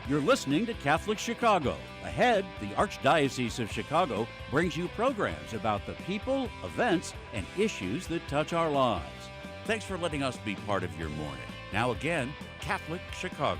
You're listening to Catholic Chicago. Ahead, the Archdiocese of Chicago brings you programs about the people, events, and issues that touch our lives. Thanks for letting us be part of your morning. Now again, Catholic Chicago.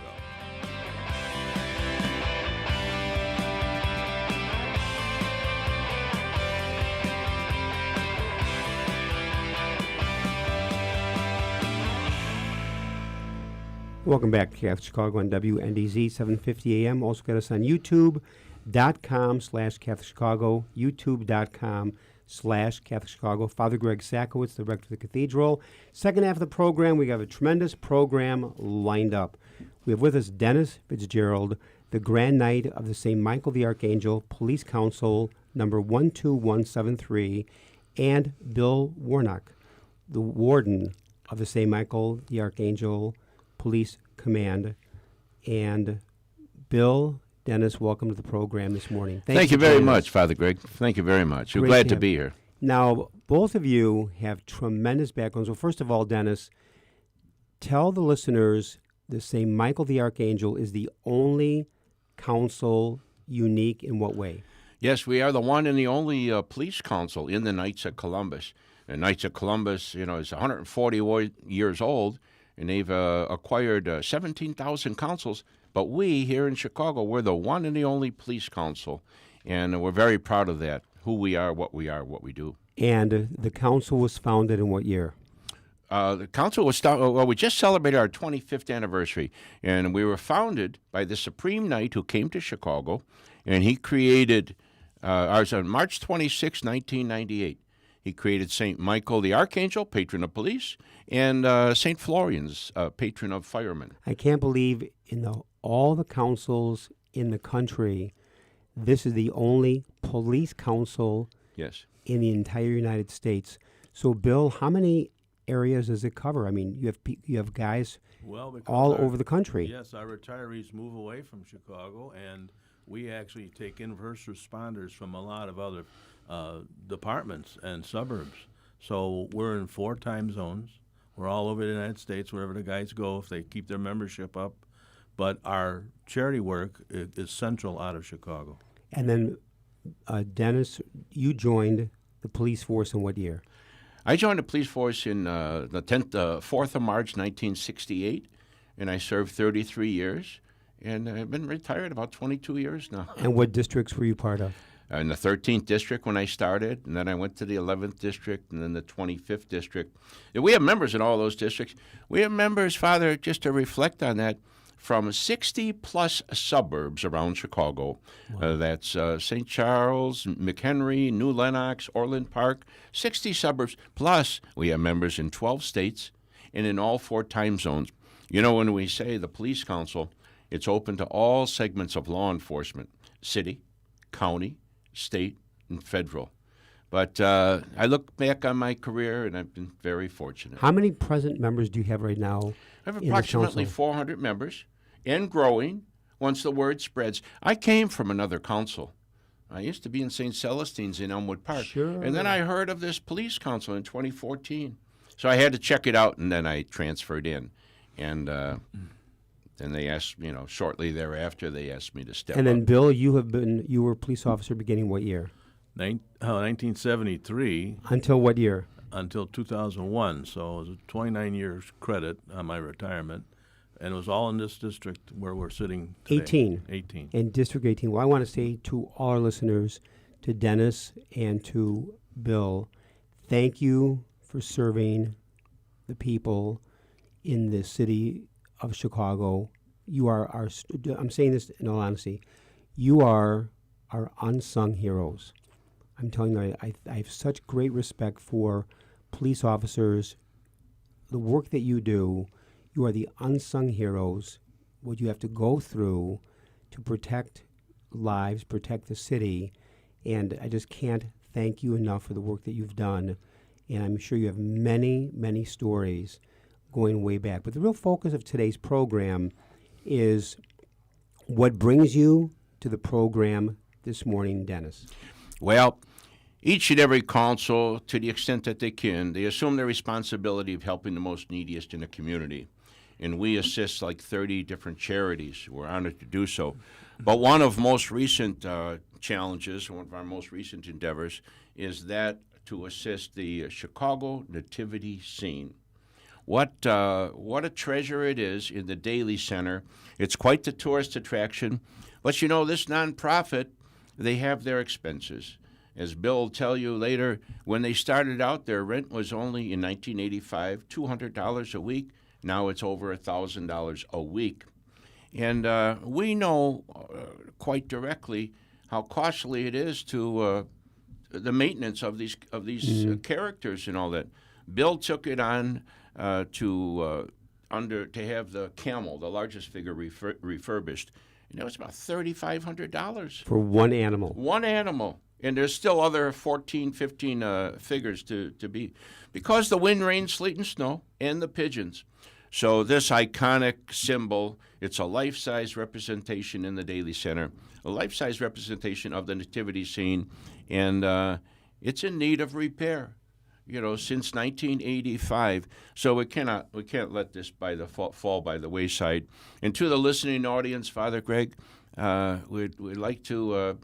Welcome back to Catholic Chicago on WNDZ 750 AM. Also get us on youtube.com/CatholicChicago, youtube.com/CatholicChicago. Father Greg Sakowitz, the rector of the cathedral. Second half of the program, we have a tremendous program lined up. We have with us Dennis Fitzgerald, the Grand Knight of the St. Michael the Archangel, Police Council number 12173, and Bill Warnock, the Warden of the St. Michael the Archangel Police Command. And Bill, Dennis, welcome to the program this morning. Thank you very much, Father Greg. Thank you very much. We're glad to be here. Now, both of you have tremendous backgrounds. Well, first of all, Dennis, tell the listeners the St. Michael the Archangel is the only council unique in what way? Yes, we are the one and the only police council in the Knights of Columbus. The Knights of Columbus, is 140 years old, and they've acquired 17,000 councils. But we here in Chicago, we're the one and the only police council, and we're very proud of that, who we are, what we do. And the council was founded in what year? The council was we just celebrated our 25th anniversary, and we were founded by the Supreme Knight who came to Chicago, and he created, ours on March 26, 1998. He created St. Michael the Archangel, patron of police, and St. Florian's, patron of firemen. I can't believe in all the councils in the country, this is the only police council in the entire United States. So, Bill, how many areas does it cover? I mean, you have guys all over the country. Yes, our retirees move away from Chicago, and we actually take in first responders from a lot of other departments and suburbs. So we're in 4 time zones. We're all over the United States, wherever the guys go, if they keep their membership up. But our charity work is central out of Chicago. And then, Dennis, you joined the police force in what year? I joined the police force in the 4th of March, 1968, and I served 33 years. And I've been retired about 22 years now. And what districts were you part of? In the 13th district when I started, and then I went to the 11th district, and then the 25th district. And we have members in all those districts. We have members, Father, just to reflect on that, from 60-plus suburbs around Chicago. Wow. That's St. Charles, McHenry, New Lenox, Orland Park, 60 suburbs. Plus, we have members in 12 states and in all 4 time zones. When we say the police council, it's open to all segments of law enforcement, city, county, state, and federal. But I look back on my career, and I've been very fortunate. How many present members do you have right now? I have approximately 400 members, and growing once the word spreads. I came from another council. I used to be in St. Celestine's in Elmwood Park. Sure. And then I heard of this police council in 2014. So I had to check it out, and then I transferred in. And then they asked, shortly thereafter, they asked me to step up. And then, Bill, you were a police officer beginning what year? 1973. Until what year? Until 2001. So it was a 29 years credit on my retirement. And it was all in this district where we're sitting today. 18. In District 18. Well, I want to say to all our listeners, to Dennis and to Bill, thank you for serving the people in the city of Chicago. You are I'm saying this in all honesty, you are our unsung heroes. I'm telling you, I have such great respect for police officers, the work that you do. You are the unsung heroes, what you have to go through to protect lives, protect the city, and I just can't thank you enough for the work that you've done, and I'm sure you have many, many stories going way back. But the real focus of today's program is what brings you to the program this morning, Dennis. Well, each and every council, to the extent that they can, they assume the responsibility of helping the most neediest in the community. and we assist like 30 different charities. We're honored to do so. But one of most recent challenges, one of our most recent endeavors, is that to assist the Chicago Nativity scene. What a treasure it is in the Daley Center. It's quite the tourist attraction. But you know, this nonprofit, they have their expenses. As Bill will tell you later, when they started out, their rent was only, in 1985, $200 a week. Now it's over $1,000 a week. And we know quite directly how costly it is to the maintenance of these characters and all that. Bill took it on to have the camel, the largest figure, refurbished. And it was about $3,500 for one animal. One animal. And there's still other 14, 15 figures to be, because the wind, rain, sleet, and snow, and the pigeons. So this iconic symbol, it's a life-size representation in the Daley Center, a life-size representation of the nativity scene, and it's in need of repair, you know, since 1985. So we can't let this fall by the wayside. And to the listening audience, Father Greg, we'd like to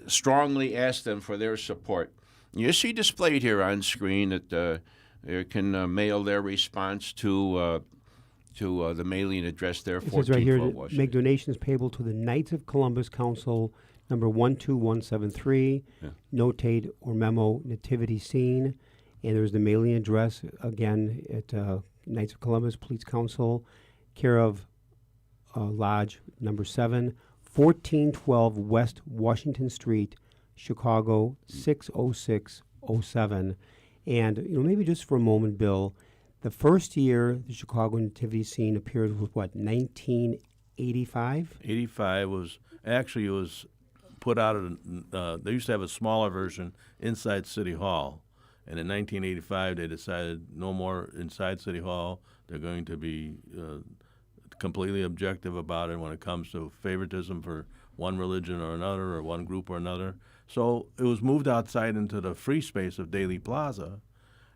strongly ask them for their support. You see displayed here on screen that they can mail their response to the mailing address there, 14 It says right here, Washington. make donations payable to the Knights of Columbus Council, number 12173, notate or memo nativity scene. And there's the mailing address, again, at Knights of Columbus Police Council, care of Lodge number 7, 1412 West Washington Street, Chicago, 60607. And, you know, maybe just for a moment, Bill, the first year the Chicago Nativity scene appeared was what, 1985? 85 was actually, it was put out they used to have a smaller version inside City Hall, and in 1985 they decided no more inside City Hall. They're going to be completely objective about it when it comes to favoritism for one religion or another, or one group or another. So it was moved outside into the free space of Daley Plaza,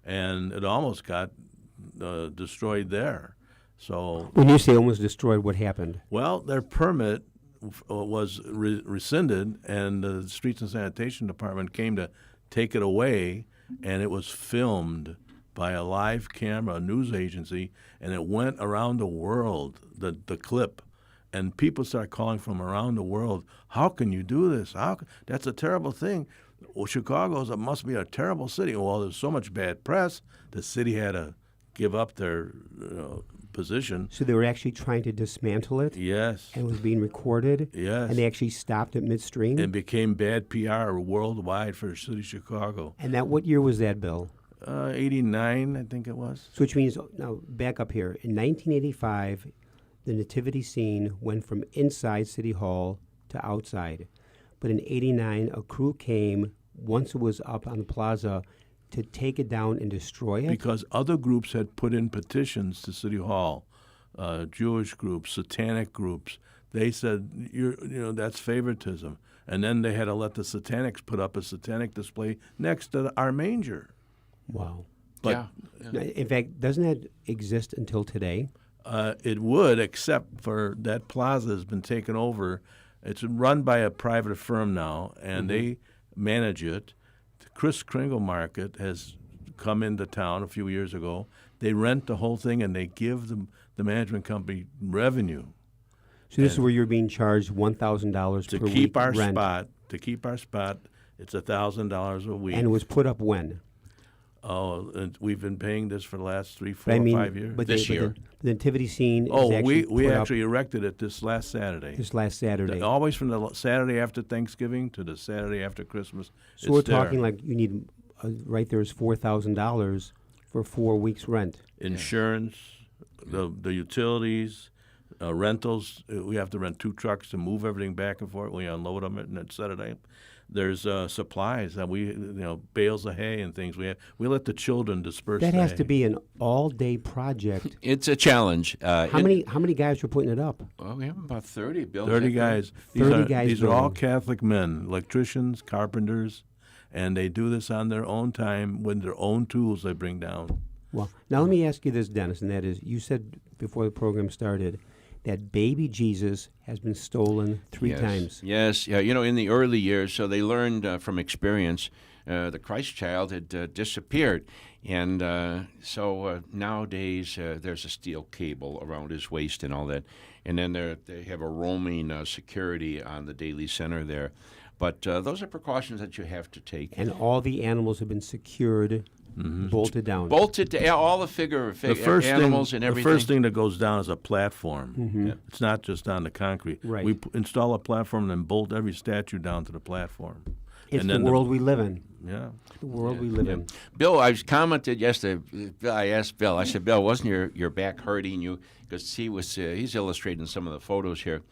and it almost got destroyed there. So When you say almost destroyed, what happened? well, their permit was rescinded, and the Streets and Sanitation Department came to take it away, and it was filmed by a live camera news agency, and it went around the world, the clip. And people started calling from around the world, how can you do this? That's a terrible thing. Well, Chicago must be a terrible city. Well, there's so much bad press, the city had to give up their position. So they were actually trying to dismantle it? Yes. And it was being recorded? Yes. And they actually stopped it midstream? And became bad PR worldwide for the city of Chicago. And what year was that, Bill? 89, I think it was. So which means, now back up here, in 1985, the nativity scene went from inside City Hall to outside. But in 89, a crew came, once it was up on the plaza, to take it down and destroy it? Because other groups had put in petitions to City Hall, Jewish groups, satanic groups. They said, that's favoritism. And then they had to let the satanics put up a satanic display next to our manger. Wow. But yeah. In fact, doesn't that exist until today? It would, except for that plaza has been taken over. It's run by a private firm now, and they manage it. Chris Kringle Market has come into town a few years ago. They rent the whole thing, and they give the management company revenue. So this is where you're being charged $1,000 per week To keep our rent. spot, it's $1,000 a week. And it was put up when? Oh, and we've been paying this for the last 3, 4, But I mean, 5 years. But This the year. nativity scene is Oh, actually we put up actually erected it this last Saturday. this last Saturday. Always from the Saturday after Thanksgiving to the Saturday after Christmas. So we're it's there. talking like you need, right there is $4,000 for 4 weeks' rent. Insurance, the utilities, rentals. We have to rent 2 trucks to move everything back and forth. We unload them and set it up. There's supplies that we, bales of hay and things. We let the children disperse. That the has hay. to be an all-day project. It's a challenge. How many guys were putting it up? Well, we have about 30. Bill, 30 guys. 30 guys These are all building. Catholic men, electricians, carpenters, and they do this on their own time with their own tools they bring down. Well, now let me ask you this, Dennis, and that is, you said before the program started that baby Jesus has been stolen 3 times. Yes, yeah. In the early years, so they learned from experience. The Christ child had disappeared, and so nowadays there's a steel cable around his waist and all that, and then they have a roaming security on the Daley Center there. But those are precautions that you have to take. And all the animals have been secured, bolted down. Bolted to all the animals and everything. The first thing that goes down is a platform. It's not just on the concrete. Right. We install a platform and then bolt every statue down to the platform. It's the world we live in. Yeah. The world we live in. Bill, I commented yesterday. I asked Bill. I said, Bill, wasn't your back hurting you? Because he's illustrating some of the photos here.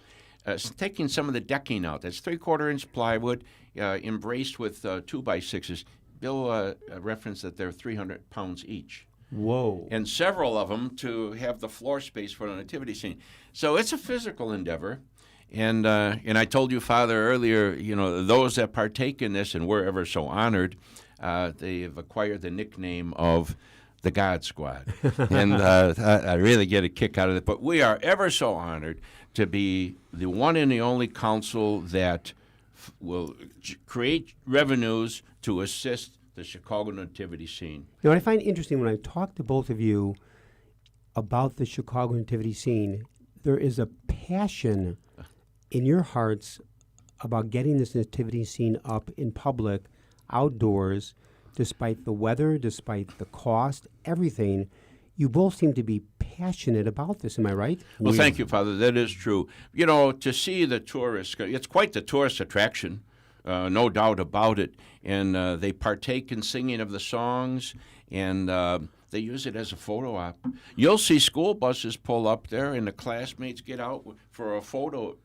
Taking some of the decking out. That's 3/4-inch plywood embraced with 2x6s. Bill referenced that they're 300 pounds each. Whoa. And several of them to have the floor space for the nativity scene. So it's a physical endeavor. And I told you, Father, earlier, those that partake in this, and we're ever so honored, they have acquired the nickname of the God Squad. And I really get a kick out of it. But we are ever so honored to be the one and the only council that will create revenues to assist the Chicago nativity scene. What I find interesting when I talk to both of you about the Chicago nativity scene, there is a passion in your hearts about getting this nativity scene up in public, outdoors, despite the weather, despite the cost, everything. You both seem to be passionate about this. Am I right? Well, thank you, Father. That is true. To see the tourists, it's quite the tourist attraction, no doubt about it. And they partake in singing of the songs, and they use it as a photo op. You'll see school buses pull up there, and the classmates get out for a photo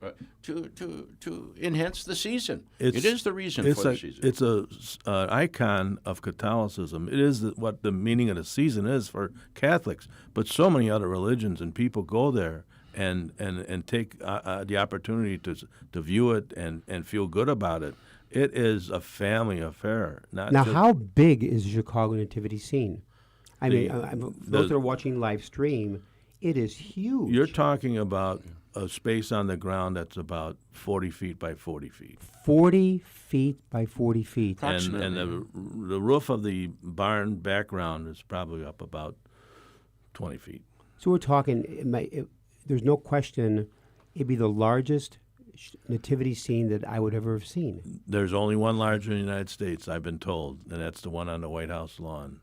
to enhance the season. It is the reason for the season. It's an icon of Catholicism. It is what the meaning of the season is for Catholics. But so many other religions and people go there and take the opportunity to view it and feel good about it. It is a family affair. Now, how big is the Chicago nativity scene? I mean, those that are watching live stream, it is huge. You're talking about a space on the ground that's about 40 feet by 40 feet. 40 feet by 40 feet. And the roof of the barn background is probably up about 20 feet. So we're talking, there's no question, it'd be the largest nativity scene that I would ever have seen. There's only one larger in the United States, I've been told, and that's the one on the White House lawn.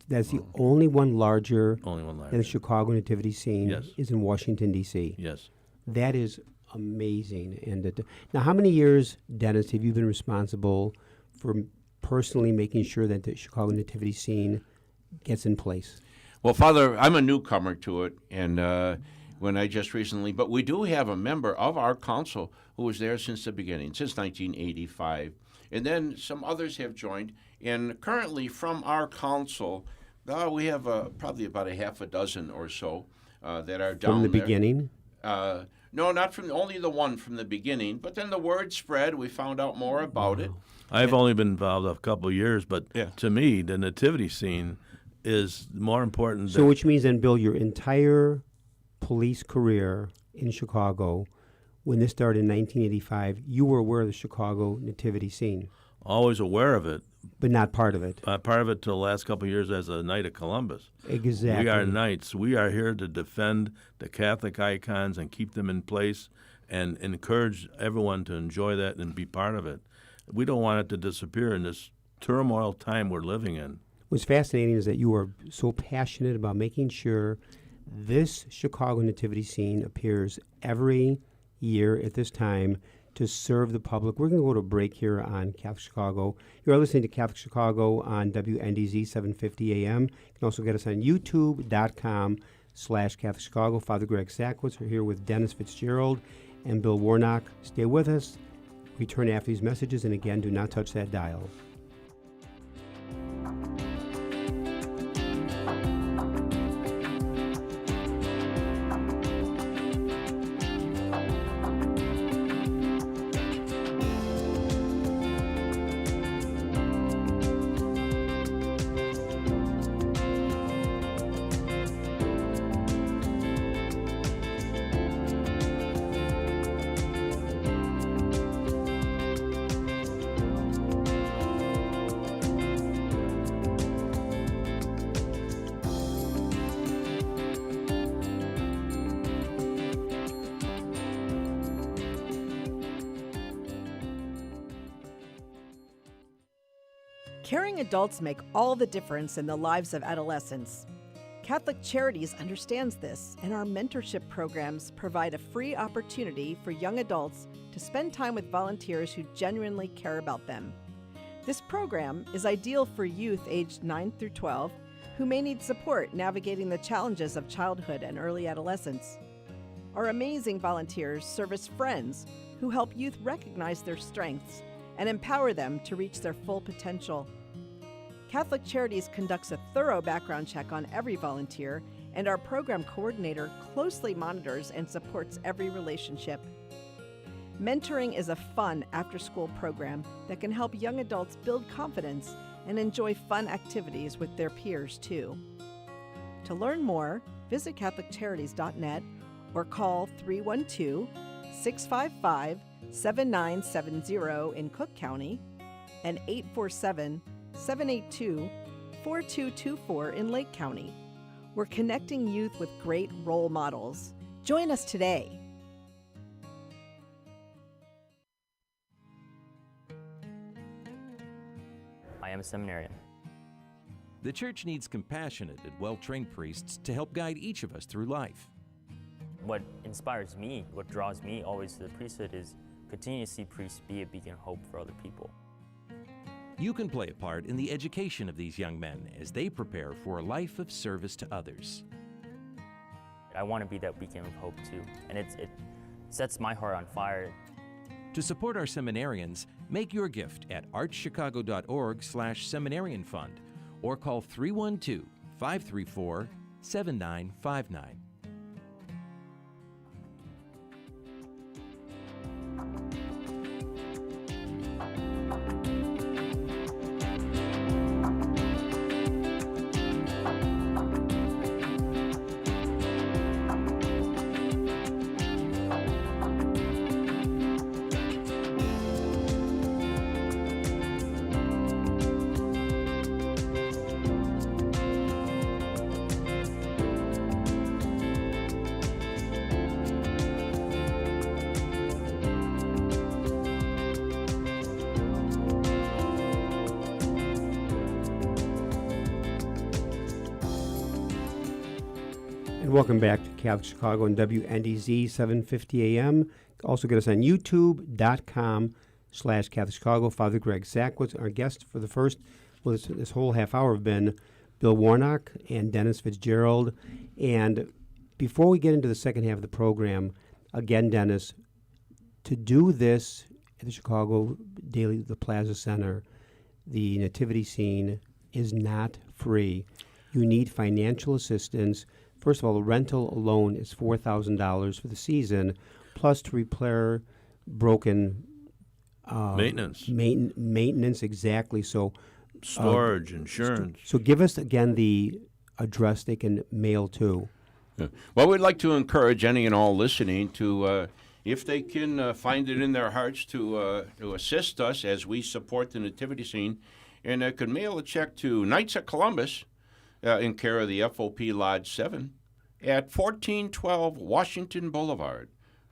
That's the only one larger than the Chicago nativity scene. Yes. Is in Washington, D.C. Yes. That is amazing. And now, how many years, Dennis, have you been responsible for personally making sure that the Chicago nativity scene gets in place? Well, Father, I'm a newcomer to it, and when I just recently, but we do have a member of our council who was there since the beginning, since 1985. And then some others have joined. And currently from our council, we have probably about a half a dozen or so that are down there. From the beginning? No, not from only the one from the beginning. But then the word spread. We found out more about it. I've only been involved a couple of years, but to me, the nativity scene is more important. So which means then, Bill, your entire police career in Chicago, when this started in 1985, you were aware of the Chicago nativity scene? Always aware of it. But not part of it. Part of it till the last couple of years as a Knight of Columbus. Exactly. We are knights. We are here to defend the Catholic icons and keep them in place and encourage everyone to enjoy that and be part of it. We don't want it to disappear in this turmoil time we're living in. What's fascinating is that you are so passionate about making sure this Chicago nativity scene appears every year at this time to serve the public. We're going to go to a break here on Catholic Chicago. You are listening to Catholic Chicago on WNDZ 750 AM. You can also get us on youtube.com/Catholic Chicago. Father Greg Sackwitz are here with Dennis Fitzgerald and Bill Warnock. Stay with us. Return after these messages, and again, do not touch that dial. Caring adults make all the difference in the lives of adolescents. Catholic Charities understands this, and our mentorship programs provide a free opportunity for young adults to spend time with volunteers who genuinely care about them. This program is ideal for youth aged 9 through 12 who may need support navigating the challenges of childhood and early adolescence. Our amazing volunteers serve as friends who help youth recognize their strengths and empower them to reach their full potential. Catholic Charities conducts a thorough background check on every volunteer, and our program coordinator closely monitors and supports every relationship. Mentoring is a fun after-school program that can help young adults build confidence and enjoy fun activities with their peers, too. To learn more, visit CatholicCharities.net or call 312-655-7970 in Cook County and 847-782-4224 in Lake County. We're connecting youth with great role models. Join us today. I am a seminarian. The church needs compassionate and well-trained priests to help guide each of us through life. What inspires me, what draws me always to the priesthood is continue to see priests be a beacon of hope for other people. You can play a part in the education of these young men as they prepare for a life of service to others. I want to be that beacon of hope too, and it sets my heart on fire. To support our seminarians, make your gift at archchicago.org/seminarian fund or call 312-534-7959. Welcome back to Catholic Chicago and WNDZ 750 AM. Also get us on youtube.com/Catholic Chicago. Father Greg Sackwitz, our guest for the first, this whole half hour have been Bill Warnock and Dennis Fitzgerald. And before we get into the second half of the program, again, Dennis, to do this at the Chicago Daley Plaza Center, the nativity scene is not free. You need financial assistance. First of all, the rental alone is $4,000 for the season, plus to repair broken maintenance, exactly. So storage, insurance. So give us again the address they can mail to. Well, we'd like to encourage any and all listening to, if they can find it in their hearts, to assist us as we support the nativity scene, and could mail a check to Knights of Columbus, in care of the FOP Lodge 7 at 1412 Washington Boulevard,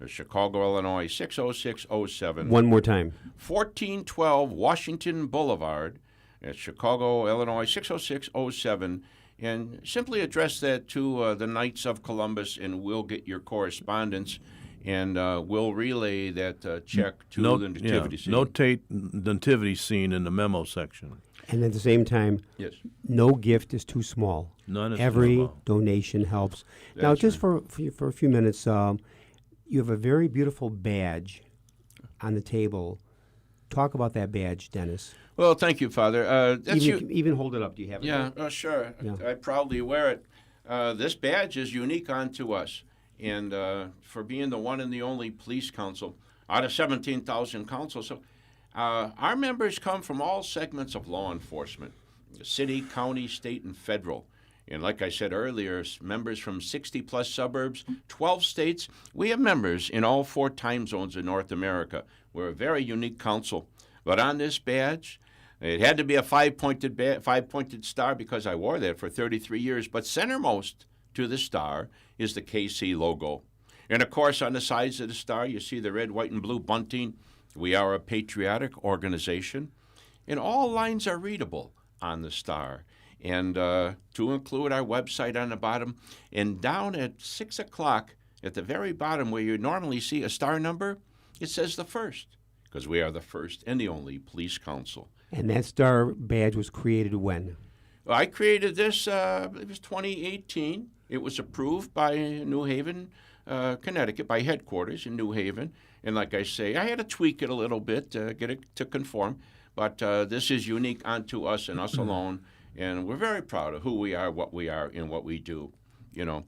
Chicago, Illinois 60607. One more time. 1412 Washington Boulevard at Chicago, Illinois 60607. And simply address that to the Knights of Columbus, and we'll get your correspondence, and we'll relay that check to the nativity scene. Notate the nativity scene in the memo section. And at the same time, yes, no gift is too small. None is Every too small. donation helps. That's now, just right. for a few minutes, you have a very beautiful badge on the table. Talk about that badge, Dennis. Well, thank you, Father. Even hold it up. Do you have it? Yeah, sure. Yeah. I proudly wear it. This badge is unique unto us, and for being the one and the only police council out of 17,000 councils. So our members come from all segments of law enforcement, city, county, state, and federal. And like I said earlier, members from 60-plus suburbs, 12 states. We have members in all 4 time zones in North America. We're a very unique council. But on this badge, it had to be a five-pointed star because I wore that for 33 years. But centermost to the star is the KC logo. And, of course, on the sides of the star, you see the red, white, and blue bunting. We are a patriotic organization. and all lines are readable on the star. And to include our website on the bottom, and down at 6 o'clock, at the very bottom where you normally see a star number, it says the first, because we are the first and the only police council. And that star badge was created when? Well, I created this, it was 2018. It was approved by New Haven, Connecticut, by headquarters in New Haven. And like I say, I had to tweak it a little bit to get it to conform. But this is unique unto us and us alone. And we're very proud of who we are, what we are, and what we do, you know.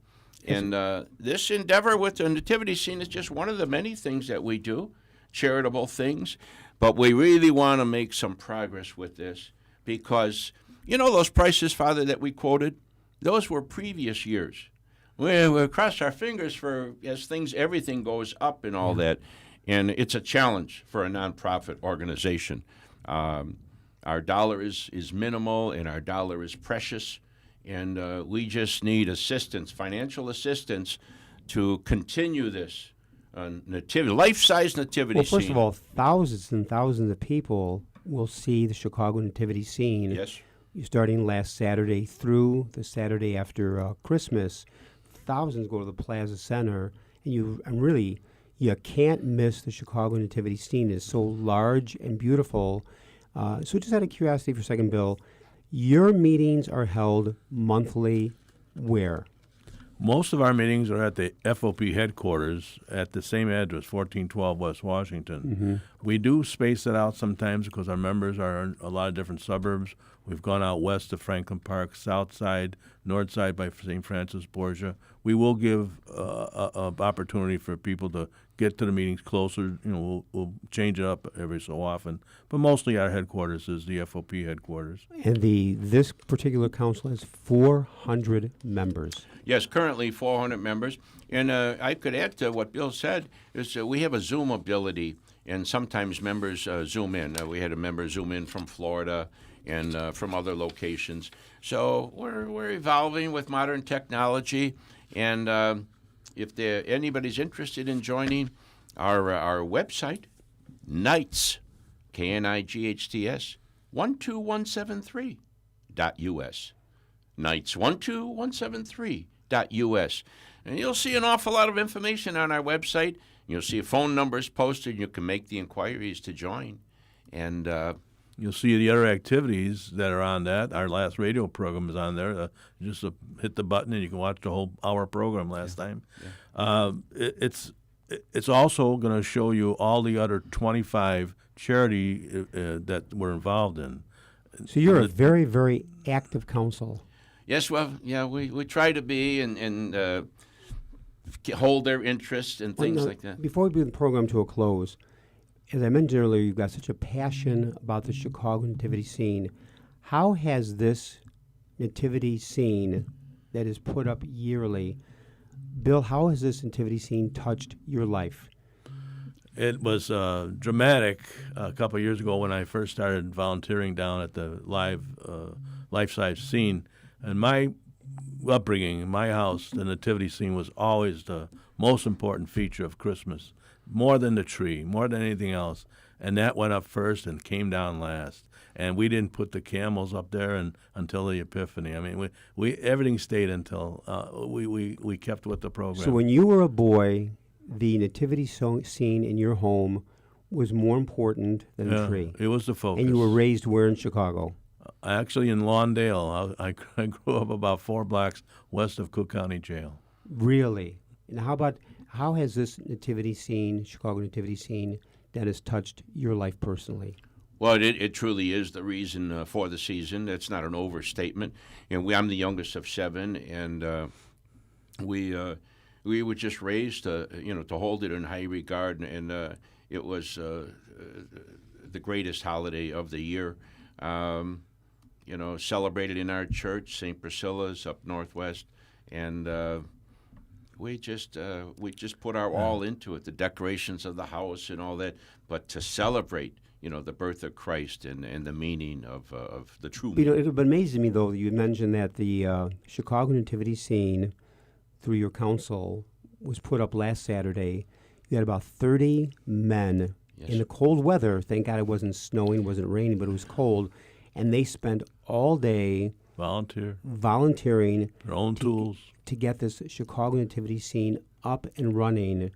And this endeavor with the nativity scene is just one of the many things that we do, charitable things. But we really want to make some progress with this because, you know, those prices, Father, that we quoted, those were previous years. We cross our fingers for as everything goes up and all that. And it's a challenge for a nonprofit organization. Our dollar is minimal and our dollar is precious. And we just need assistance, financial assistance, to continue this nativity, life-size nativity scene. Well, first of all, thousands and thousands of people will see the Chicago nativity scene. Yes. Starting last Saturday through the Saturday after Christmas. Thousands go to the Plaza Center, and you can't miss the Chicago nativity scene. It's so large and beautiful. So just out of curiosity for a second, Bill, your meetings are held monthly where? Most of our meetings are at the FOP headquarters at the same address, 1412 West Washington. Mm-hmm. We do space it out sometimes because our members are in a lot of different suburbs. We've gone out west of Franklin Park, south side, north side by St. Francis Borgia. We will give an opportunity for people to get to the meetings closer. You know, we'll change it up every so often. But mostly our headquarters is the FOP headquarters. And this particular council has 400 members. Yes, currently 400 members. And I could add to what Bill said, is we have a Zoom ability, and sometimes members Zoom in. We had a member Zoom in from Florida and from other locations. So we're evolving with modern technology, and if anybody's interested in joining our website, Knights, KNIGHTS, 12173.us. Knights 12173.us. And you'll see an awful lot of information on our website. You'll see phone numbers posted. You can make the inquiries to join. And you'll see the other activities that are on that. Our last radio program is on there. Just hit the button and you can watch the whole hour program last time. Yeah. It's also going to show you all the other 25 charity that we're involved in. So you're a very, very active council. Yes, well, yeah, we try to be and hold their interest and things like that. Before we bring the program to a close, as I mentioned earlier, you've got such a passion about the Chicago nativity scene. How has this nativity scene that is put up yearly, Bill, how has this nativity scene touched your life? It was dramatic a couple of years ago when I first started volunteering down at the life-size scene. And my upbringing, in my house, the nativity scene was always the most important feature of Christmas, more than the tree, more than anything else. And that went up first and came down last. And we didn't put the camels up there until the Epiphany. I mean, we everything stayed until we kept with the program. So when you were a boy, the nativity scene in your home was more important than the tree. It was the focus. And you were raised where in Chicago? Actually, in Lawndale. I grew up about 4 blocks west of Cook County Jail. Really? And how has this nativity scene, Chicago nativity scene, that has touched your life personally? Well, it truly is the reason for the season. That's not an overstatement. And I'm the youngest of 7, and we were just raised to hold it in high regard, and it was the greatest holiday of the year. Celebrated in our church, St. Priscilla's up northwest, and we just put our all into it, the decorations of the house and all that, but to celebrate, the birth of Christ and the meaning of the true meaning. It amazes me, though, you mentioned that the Chicago nativity scene, through your council, was put up last Saturday. You had about 30 men Yes. in the cold weather. Thank God it wasn't snowing, wasn't raining, but it was cold. And they spent all day volunteering their own tools to get this Chicago nativity scene up and running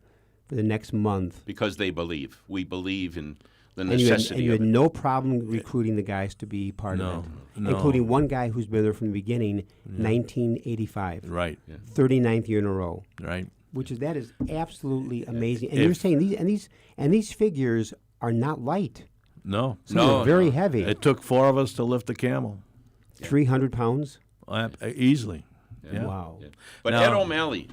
for the next month. Because they believe. We believe in the And necessity you had of it. no problem recruiting the guys to be part of it, No. including one guy who's been there from the beginning, 1985, Right. 39th year in a row. Right. That is absolutely amazing. And If- you're saying these figures are not light. No. Some are very heavy. It took 4 of us to lift the camel 300 pounds. Easily. Yeah. Wow. Yeah. But Now- Ed O'Malley,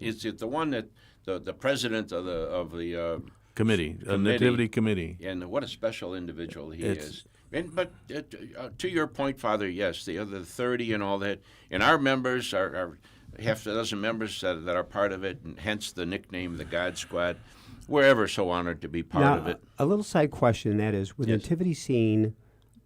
is it the one that the president of the Committee, Nativity Committee. and what a special individual he It's- is. But to your point, Father, yes, the other 30 and all that, and our members are half a dozen members that are part of it, and hence the nickname, the God Squad. We're ever so honored to be part Now, of it. a little side question, that is, with Yes. nativity scene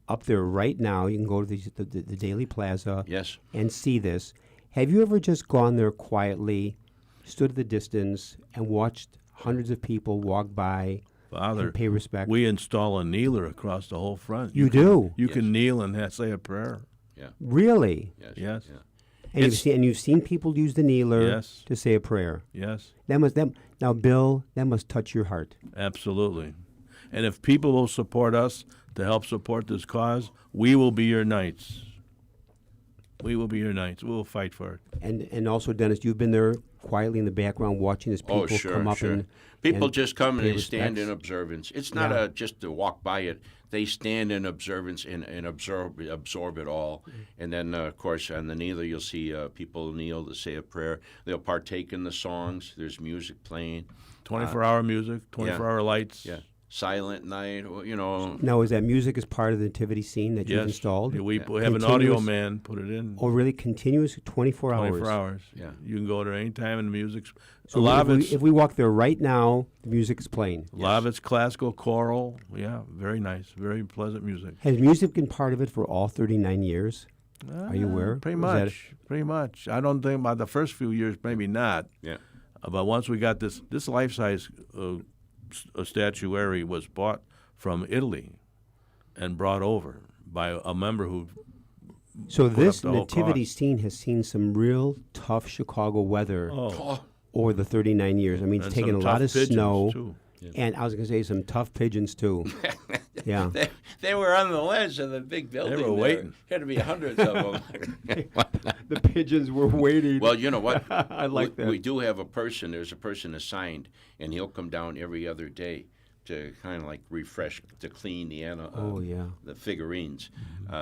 up there right now, you can go to the Daley Plaza Yes. and see this. Have you ever just gone there quietly, stood at the distance, and watched hundreds of people walk by Father, and pay respect? we install a kneeler across the whole front. You do? You Yes. can kneel and say a prayer. Really? Yes. Yes. Yeah. And It's- you've seen people use the kneeler Yes. to say a prayer. Yes, Now, Bill, that must touch your heart. absolutely. And if people will support us to help support this cause, we will be your knights. We will be your knights. We will fight for it. And also, Dennis, you've been there quietly in the background watching as people Oh, sure, come up sure. and People and just come and pay they stand in respects. observance. It's not Yeah. just to walk by it. They stand in observance and absorb it all. And then, of course, on the kneeler, you'll see people kneel to say a prayer. They'll partake in the songs. There's music playing. 24-hour music, 24-hour lights. Yeah. Silent night, you know. Now, is that music as part of the nativity scene that you've Yes. installed? Yeah, we have an audio Continuous- man put it in. Oh, really? Continuous 24 hours? 24 hours. Yeah. You can go there anytime and the music's So a lot of if we walk there right now, the music is playing. a lot of it's classical, choral. Yeah, very nice, very pleasant music. Has music been part of it for all 39 years? Are you aware? Pretty Was that- much. Pretty much. I don't think about the first few years, maybe not. Yeah. But once we got this life-size statuary was bought from Italy and brought over by a member who So put this up the whole nativity cost. scene has seen some real tough Chicago weather Oh, over the 39 years. I mean, it's and taken a some lot tough of pigeons, snow. too. And I was going to say some tough pigeons, too. Yeah. they were on the ledge of the big building. were there. waiting. Had to be hundreds of them. The pigeons were waiting. Well, you know what? I like that. We do have a person. There's a person assigned, and he'll come down every other day to kind of like refresh, to clean the figurines,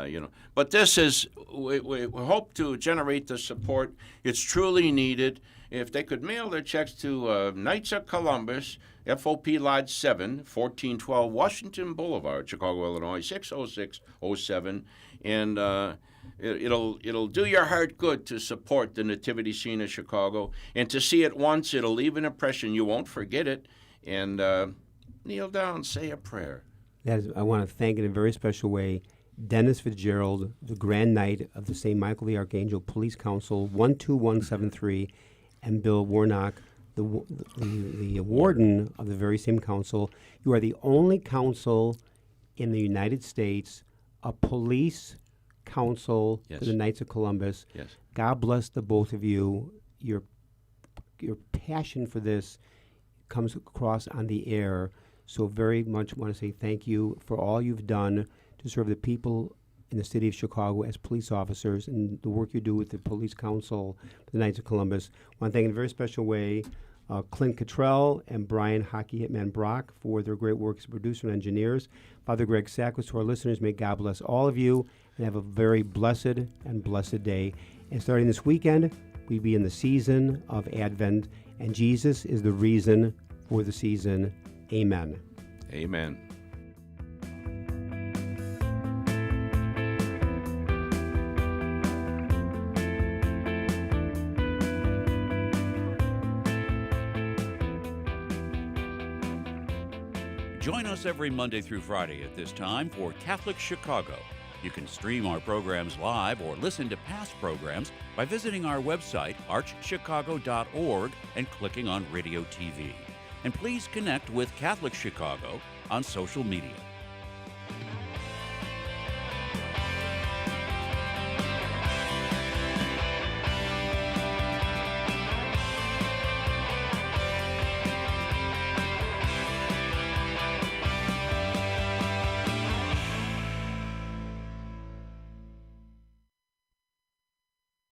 you know. But this is, we hope to generate the support. It's truly needed. If they could mail their checks to Knights of Columbus, FOP Lodge 7, 1412 Washington Boulevard, Chicago, Illinois, 60607, and it'll do your heart good to support the nativity scene of Chicago, and to see it once, it'll leave an impression. You won't forget it, and kneel down, say a prayer. I want to thank in a very special way Dennis Fitzgerald, the Grand Knight of the St. Michael the Archangel Police Council 12173, and Bill Warnock, the warden of the very same council. You are the only council in the United States, a police council Yes. for the Knights of Columbus. Yes. God bless the both of you. Your passion for this comes across on the air. So very much want to say thank you for all you've done to serve the people in the city of Chicago as police officers and the work you do with the Police Council, the Knights of Columbus. I want to thank in a very special way Clint Cottrell and Brian Hockey Hitman Brock for their great work as producer and engineers. Father Greg Sackles, to our listeners, may God bless all of you and have a very blessed day. And starting this weekend, we be in the season of Advent, and Jesus is the reason for the season. Amen. Amen. Join us every Monday through Friday at this time for Catholic Chicago. You can stream our programs live or listen to past programs by visiting our website, archchicago.org, and clicking on Radio TV. And please connect with Catholic Chicago on social media.